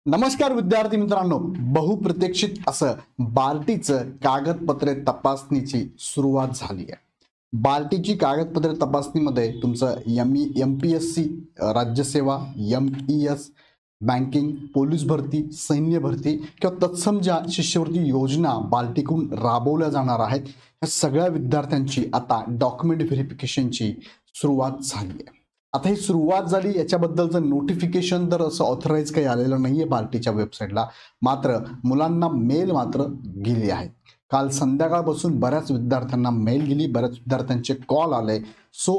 नमस्कार विद्यार्थी मित्रांनो, बहुप्रतीक्षित असं बार्टीचं कागदपत्रे तपासणीची सुरुवात झाली आहे. बार्टीची कागदपत्रे तपासणीमध्ये तुमचं MPSC राज्यसेवा, MES, बँकिंग, पोलीस भरती, सैन्य भरती किंवा तत्सम ज्या शिष्यवृत्ती योजना बार्टीकडून राबवल्या जाणार आहेत, या सगळ्या विद्यार्थ्यांची आता डॉक्युमेंट व्हेरिफिकेशनची सुरुवात झाली आहे. आता ही सुरुवात झाली, याच्याबद्दलचं नोटिफिकेशन तर असं ऑथराईज काही आलेलं नाही आहे बार्टीच्या वेबसाईटला. मात्र मुलांना मेल मात्र गेली आहेत. काल संध्याकाळपासून बऱ्याच विद्यार्थ्यांना मेल गेली, बऱ्याच विद्यार्थ्यांचे कॉल आले. सो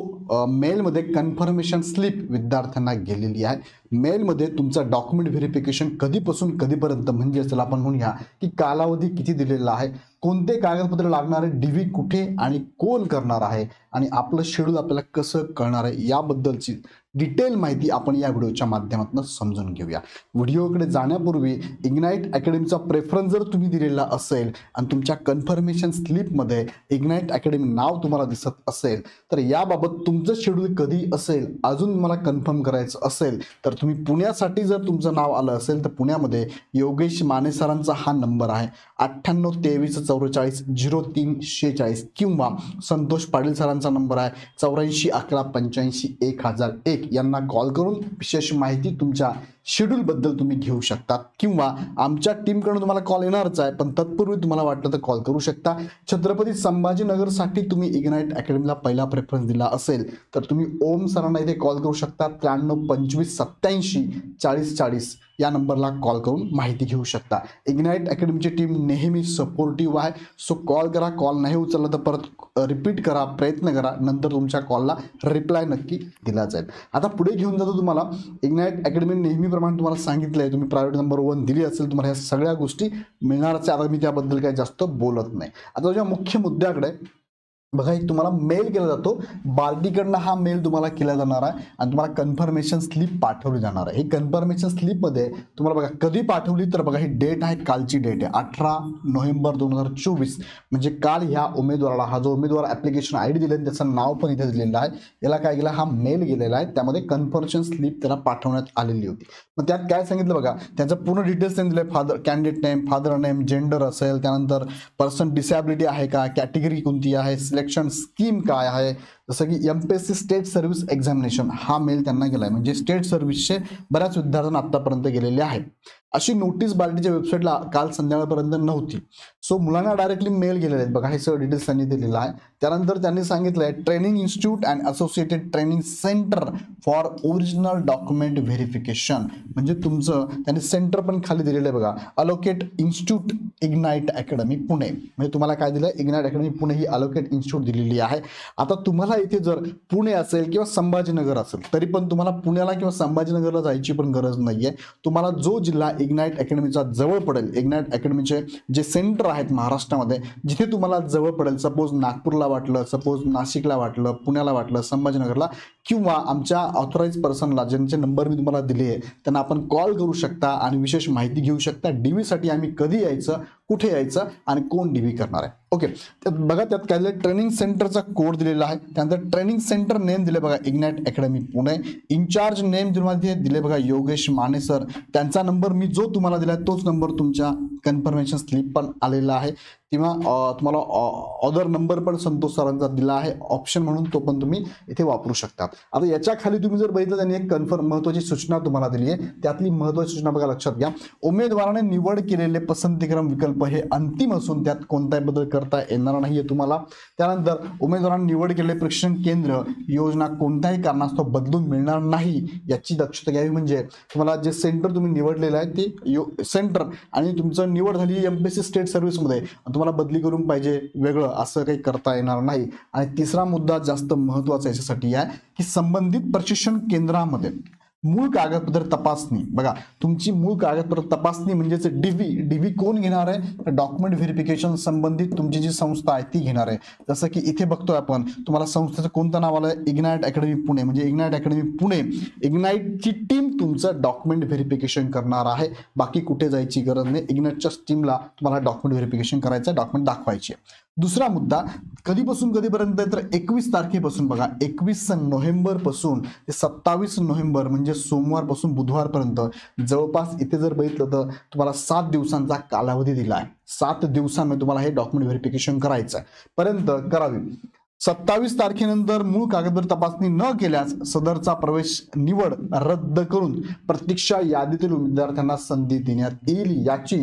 मेलमध्ये कन्फर्मेशन स्लिप विद्यार्थ्यांना गेलेली आहे. मेलमध्ये तुमचं डॉक्युमेंट व्हेरिफिकेशन कधीपासून कधीपर्यंत, म्हणजे चला आपण म्हणूया की कालावधी किती दिलेला आहे, कोणते कागदपत्र लागणार आहे, DV कुठे आणि कोण करणार आहे, आणि आपलं शेड्यूल आपल्याला कसं कळणार आहे, याबद्दलची डिटेल माहिती आपण या व्हिडिओच्या माध्यमातून समजून घेऊया. व्हिडिओकडे जाण्यापूर्वी इग्नाईट अकॅडमीचा प्रेफरन्स जर तुम्ही दिलेला असेल आणि तुमच्या कन्फर्मेशन स्लिपमध्ये इग्नाईट अकॅडमी नाव तुम्हाला दिसत असेल, तर याबाबत तुमचं शेड्यूल कधी असेल अजून मला कन्फर्म करायचं असेल तर तुम्ही पुण्यासाठी जर तुमचं नाव आलं असेल तर पुण्यामध्ये योगेश माने सरांचा हा नंबर आहे 9823440346, किंवा संतोष पाटील सरांचा नंबर आहे 8411851001 यांना कॉल करून विशेष माहिती तुमच्या शेड्यूलबद्दल तुम्ही घेऊ शकता, किंवा आमच्या टीमकडून तुम्हाला कॉल येणारच आहे, पण तत्पूर्वी तुम्हाला वाटलं तर कॉल करू शकता. छत्रपती संभाजीनगरसाठी तुम्ही इग्नाईट अकॅडमीला पहिला प्रेफरन्स दिला असेल तर तुम्ही ओम सरांना इथे कॉल करू शकता. 9325874040 या नंबरला कॉल करून माहिती घेऊ शकता. इग्नाईट अकॅडमीची टीम नेहमी सपोर्टिव्ह आहे. सो कॉल करा, कॉल नाही उचलला तर परत रिपीट करा, प्रयत्न करा, नंतर तुमच्या कॉलला रिप्लाय नक्की दिला जाईल. आता पुढे घेऊन जातो तुम्हाला. इग्नाईट अकॅडमी नेहमीप्रमाणे तुम्हाला सांगितलं आहे, तुम्ही प्रायोरिटी नंबर 1 दिली असेल तुम्हाला ह्या सगळ्या गोष्टी मिळणारच आहे. आता मी त्याबद्दल काही जास्त बोलत नाही. आता तुझ्या मुख्य मुद्द्याकडे बघा, एक तुम्हाला मेल केला जातो बार्टीकडनं. हा मेल तुम्हाला केला जाणार आहे आणि तुम्हाला कन्फर्मेशन स्लिप पाठवली जाणार आहे. ही कन्फर्मेशन स्लिपमध्ये तुम्हाला बघा कधी पाठवली, तर बघा ही डेट आहे, कालची डेट आहे 18 नोव्हेंबर 2024. म्हणजे काल ह्या उमेदवाराला, हा जो उमेदवार ॲप्लिकेशन ID दिले त्याचं नाव पण इथे दिलेलं आहे, याला काय केलं, हा मेल गेलेला आहे. त्यामध्ये कन्फर्मेशन स्लिप त्याला पाठवण्यात आलेली होती. मग त्यात काय सांगितलं बघा, त्यांचं पूर्ण डिटेल्स त्यांनी दिले. Father, candidate name, father name, gender असेल, त्यानंतर पर्सन डिसॅबिलिटी आहे का, कॅटेगरी कोणती आहे, सिलेक्शन स्कीम काय आहे, जसं की MPSC स्टेट सर्व्हिस एक्झामिनेशन, हा मेल त्यांना गेला आहे. म्हणजे स्टेट सर्व्हिसचे बऱ्याच विद्यार्थ्यांना आतापर्यंत गेलेले आहे. अशी नोटीस बार्टीच्या वेबसाईटला काल संध्याकाळपर्यंत नव्हती. सो मुलांना डायरेक्टली मेल गेलेले आहेत. बघा हे सगळं डिटेल्स त्यांनी दिलेलं आहे. त्यानंतर त्यांनी सांगितलं आहे training institute and associated training centre for original document verification. म्हणजे तुमचं त्यांनी सेंटर पण खाली दिलेलं आहे बघा, allocate institute ignite Academy Pune. म्हणजे तुम्हाला काय दिलं, इग्नाईट अकॅडमी पुणे ही अलोकेट इन्स्टिट्यूट दिलेली आहे. आता तुम्हाला इथे जर पुणे असेल किंवा संभाजीनगर असेल तरी पण तुम्हाला पुण्याला किंवा संभाजीनगरला जायची पण गरज नाहीये. तुम्हाला जो जिल्हा इग्नाईट अकॅडमीचा जवळ पडेल, इग्नाईट अकॅडमीचे जे सेंटर आहेत महाराष्ट्रामध्ये जिथे तुम्हाला जवळ पडेल, सपोज नागपूरला वाटलं, सपोज नाशिकला वाटलं, पुण्याला वाटलं, संभाजीनगरला, किंवा आमच्या ऑथराईज पर्सनला ज्यांचे नंबर मी तुम्हाला दिले आहे त्यांना आपण कॉल करू शकता आणि विशेष माहिती घेऊ शकता. DV साठी आम्ही कधी यायचं, कुठे यायचं आणि कोण DV करणार आहे. ओके, त्यात बघा त्यात काय दिलं, ट्रेनिंग सेंटरचा कोड दिलेला आहे. त्यानंतर ट्रेनिंग सेंटर नेम दिले बघा Ignite Academy Pune. In-charge name तुम्हाला दिले बघा योगेश माने सर. त्यांचा नंबर मी जो तुम्हाला दिला तोच नंबर तुमच्या कन्फर्मेशन स्लिप पण आलेला आहे, किंवा तुम्हाला अदर नंबर पण संतोष सरांचा दिला आहे ऑप्शन म्हणून, तो पण तुम्ही इथे वापरू शकता. आता याच्या खाली तुम्ही जर बघितलं त्यांनी एक महत्वाची सूचना तुम्हाला दिली आहे. त्यातली महत्वाची सूचना बघा, लक्षात घ्या, उमेदवाराने निवड केलेले पसंतीक्रम विकल्प हे अंतिम असून त्यात कोणताही बदल करता येणार नाहीये तुम्हाला. त्यानंतर उमेदवारांनी निवड केलेले प्रशिक्षण केंद्र योजना कोणत्याही कारणास्तव बदलून मिळणार नाही याची दक्षता घ्यावी. म्हणजे तुम्हाला जे सेंटर तुम्ही निवडलेलं आहे ते सेंटर आणि तुमचं निवड झाली MPSC स्टेट सर्व्हिसमध्ये, तुम्हाला बदली करून पाहिजे वेगळं असं काही करता येणार नाही. आणि तिसरा मुद्दा जास्त महत्त्वाचा याच्यासाठी आहे की संबंधित प्रशिक्षण केंद्रामध्ये मूळ कागदपत्र तपासणी. बघा तुमची मूळ कागदपत्र तपासणी म्हणजेच DV कोण घेणार आहे, डॉक्युमेंट व्हेरिफिकेशन संबंधित तुमची जी संस्था आहे ती घेणार आहे. जसं की इथे बघतोय आपण, तुम्हाला संस्थेचं कोणतं नाव आलं, इग्नाईट अकॅडमी पुणे. म्हणजे इग्नाईट अकॅडमी पुणे, इग्नाईटची टीम तुमचं डॉक्युमेंट व्हेरिफिकेशन करणार आहे. बाकी कुठे जायची गरज नाही, इग्नाईटच्या टीमला तुम्हाला डॉक्युमेंट व्हेरिफिकेशन करायचं, डॉक्युमेंट दाखवायचे. दुसरा मुद्दा कधीपासून कधीपर्यंत तर 21 तारखेपासून बघा, 21 नोव्हेंबर पासून ते 27 नोव्हेंबर म्हणजे सोमवारपासून बुधवारपर्यंत जवळपास इथे जर बघितलं तर तुम्हाला 7 दिवसांचा कालावधी दिला आहे. 7 दिवसांमध्ये तुम्हाला हे डॉक्युमेंट व्हेरिफिकेशन करायचं आहे पर्यंत करावी. 27 तारखेनंतर मूळ कागदपत्र तपासणी न केल्यास सदरचा प्रवेश निवड रद्द करून प्रतीक्षा यादीतील विद्यार्थ्यांना संधी देण्यात येईल याची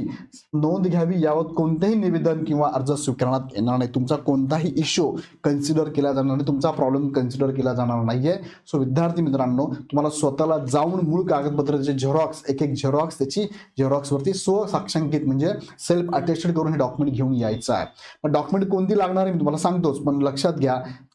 नोंद घ्यावी. यावर कोणतेही निवेदन किंवा अर्ज स्वीकारण्यात येणार नाही. तुमचा कोणताही इश्यू कन्सिडर केला जाणार नाही, तुमचा प्रॉब्लेम कन्सिडर केला जाणार नाहीये. सो विद्यार्थी मित्रांनो, तुम्हाला स्वतःला जाऊन मूळ कागदपत्राचे झेरॉक्स एक झेरॉक्स त्याची झेरॉक्सवरती स्वसाक्षांकित म्हणजे सेल्फ अटेस्टेड करून हे डॉक्युमेंट घेऊन यायचं आहे. पण डॉक्युमेंट कोणती लागणार आहे मी तुम्हाला सांगतोच, पण लक्षात घ्या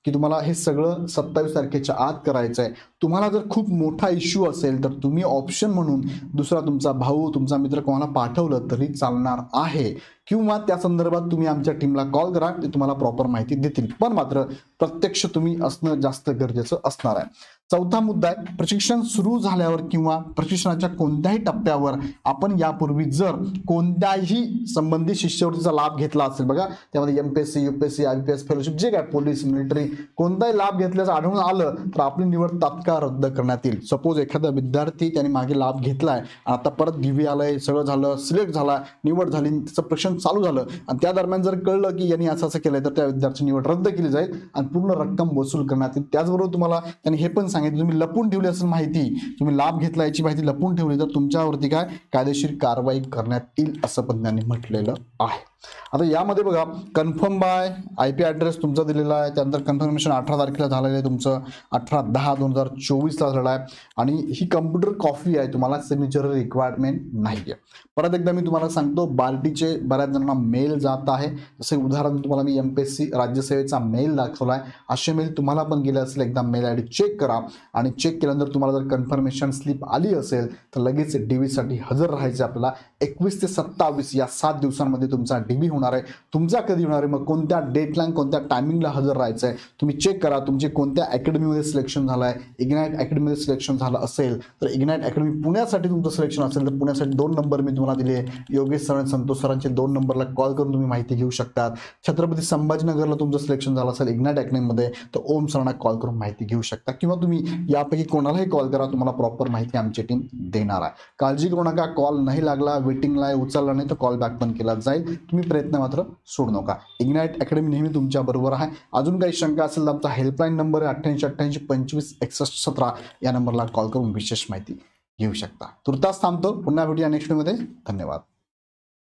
की तुम्हाला हे सगळं 27 तारखेच्या आत करायचं आहे. तुम्हाला जर खूप मोठा इश्यू असेल तर तुम्ही ऑप्शन म्हणून दुसरा तुमचा भाऊ तुमचा मित्र कोणाला पाठवलं तरी चालणार आहे, किंवा त्या संदर्भात तुम्ही आमच्या टीमला कॉल करा, ते तुम्हाला प्रॉपर माहिती देतील. पण मात्र प्रत्यक्ष तुम्ही असणं जास्त गरजेचं असणार आहे. चौथा मुद्दा आहे, प्रशिक्षण सुरू झाल्यावर किंवा प्रशिक्षणाच्या कोणत्याही टप्प्यावर आपण यापूर्वी जर कोणत्याही संबंधित शिष्यवृत्तीचा लाभ घेतला असेल, बघा त्यामध्ये MPSC UPSC IPS फेलोशिप जे काय पोलीस मिलिटरी कोणताही लाभ घेतल्याचं आढळून आलं तर आपली निवड तात्काळ रद्द करण्यात येईल. सपोज एखादा विद्यार्थी त्याने मागे लाभ घेतलाय, आता परत DV आलंय, सगळं झालं, सिलेक्ट झाला, निवड झाली, त्याचं प्रशिक्षण चालू झालं आणि त्या दरम्यान जर कळलं की यांनी असं असं केलंय तर त्या विद्यार्थ्याची निवड रद्द केली जाईल आणि पूर्ण रक्कम वसूल करण्यात येईल. त्याचबरोबर तुम्हाला त्यांनी हे पण सांगितलं, तुम्ही लपून ठेवली असेल माहिती, तुम्ही लाभ घेतला याची माहिती लपून ठेवली तर तुमच्यावरती काय कायदेशीर कारवाई करण्यात येईल असं पण त्यांनी म्हटलेलं आहे. आता यामध्ये बघा, कन्फर्म बाय IP ॲड्रेस तुमचा दिलेला आहे, त्यानंतर कन्फर्मेशन 18 तारखेला झालेलं आहे, तुमचं 18/10/2024 ला झालं आहे आणि ही कम्प्युटर कॉपी आहे, तुम्हाला सिग्नेचर रिक्वायरमेंट नाही आहे. परत एकदा मी तुम्हाला सांगतो, बार्टीचे बऱ्याच जणांना मेल जात आहे. जसे उदाहरण तुम्हाला मी MPSC राज्यसेवेचा मेल दाखवला आहे, असे मेल तुम्हाला पण गेले असेल. एकदा मेल ID चेक करा आणि चेक केल्यानंतर तुम्हाला जर कन्फर्मेशन स्लिप आली असेल तर लगेच DV साठी हजर राहायचे. आपल्याला 21 ते 27 या 7 दिवसांमध्ये तुमचा DV होणार आहे. तुमचा कधी होणार आहे, मग कोणत्या डेटलाईन कोणत्या टायमिंगला हजर राहायचं आहे तुम्ही चेक करा. तुमचे कोणत्या अकॅडमीमध्ये सिलेक्शन झालं आहे, इग्नाइट अकॅडमीमध्ये सिलेक्शन झालं असेल तर इग्नाइट अकॅडमी पुण्यासाठी तुमचं सिलेक्शन असेल तर पुण्यासाठी 2 नंबर मी तुम्हाला दिले, योगेश सर आणि संतोष सरांचे 2 नंबरला कॉल करून तुम्ही माहिती घेऊ शकता. छत्रपती संभाजीनगरला तुमचं सिलेक्शन झालं असेल इग्नाइट अकॅडमीमध्ये तर ओम सरांना कॉल करून माहिती घेऊ शकता, किंवा तुम्ही यापैकी कोणालाही कॉल करा, तुम्हाला प्रॉपर माहिती आमची टीम देणार आहे. काळजी करू नका, कॉल नाही लागला, वेटिंगला आहे, उचलला नाही तर कॉल बॅक पण केला जाईल. तुम्ही प्रयत्न मात्र सोडू नका. इग्नाइट अकॅडमी नेहमी तुमच्या बरोबर आहे. अजून काही शंका असेल तर आमचा हेल्पलाईन नंबर आहे 8888 25 61 17 या नंबरला कॉल करून विशेष माहिती घेऊ शकता. तुर्तास थांबतो, पुन्हा भेटूया नेक्स्ट मध्ये. धन्यवाद.